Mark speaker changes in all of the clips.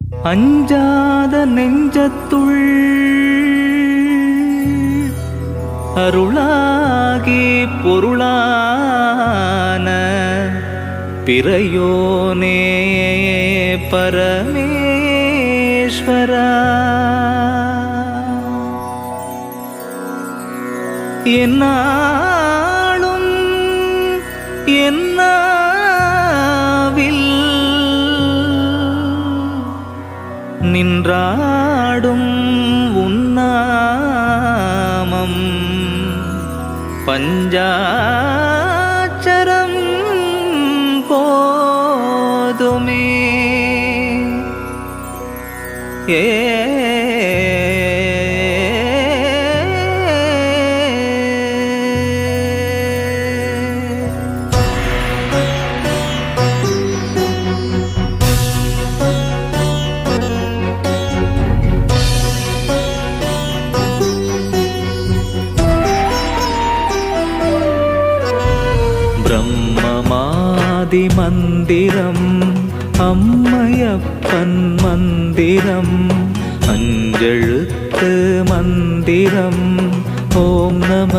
Speaker 1: அஞ்சாத நெஞ்சத்துள் அருளாகி பொருளான பிறையோனே பரமேஸ்வரா, என்னாலும் என்னாவில் நின்றாடும் உன்னாமம் பஞ்சாட்சரம் போதுமே. ஏ பிரம்மமாதி மந்திரம் அம்மையப்பன் மந்திரம் அஞ்செழுத்து மந்திரம் ஓம் நம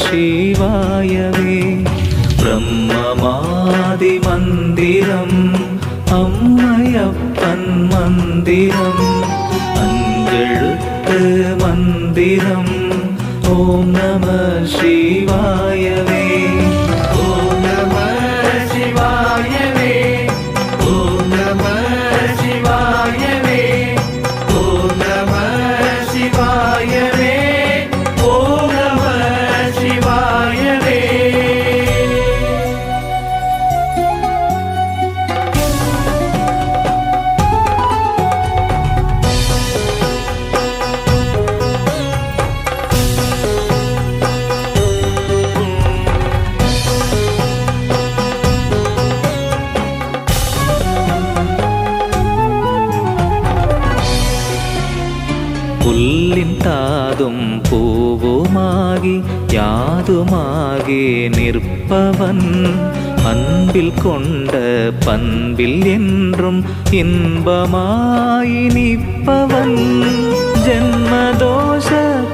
Speaker 1: சிவாயவே. பிரம்மமாதி மந்திரம் அம்மையப்பன் மந்திரம் அஞ்செழுத்து மந்திரம் ஓம் நம சிவாயவே. புல்லின் தாதும் பூவுமாகி யாதுமாகி நிற்பவன் அன்பில் கொண்ட பண்பில் என்றும் இன்பமாய் நிற்பவன். ஜென்மதோஷ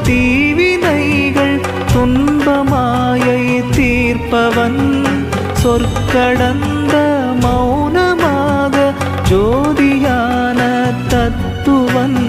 Speaker 1: தீவினைகள் துன்பமாயை தீர்ப்பவன் சொற்கடந்த மௌனமாக ஜோதியான தத்துவன்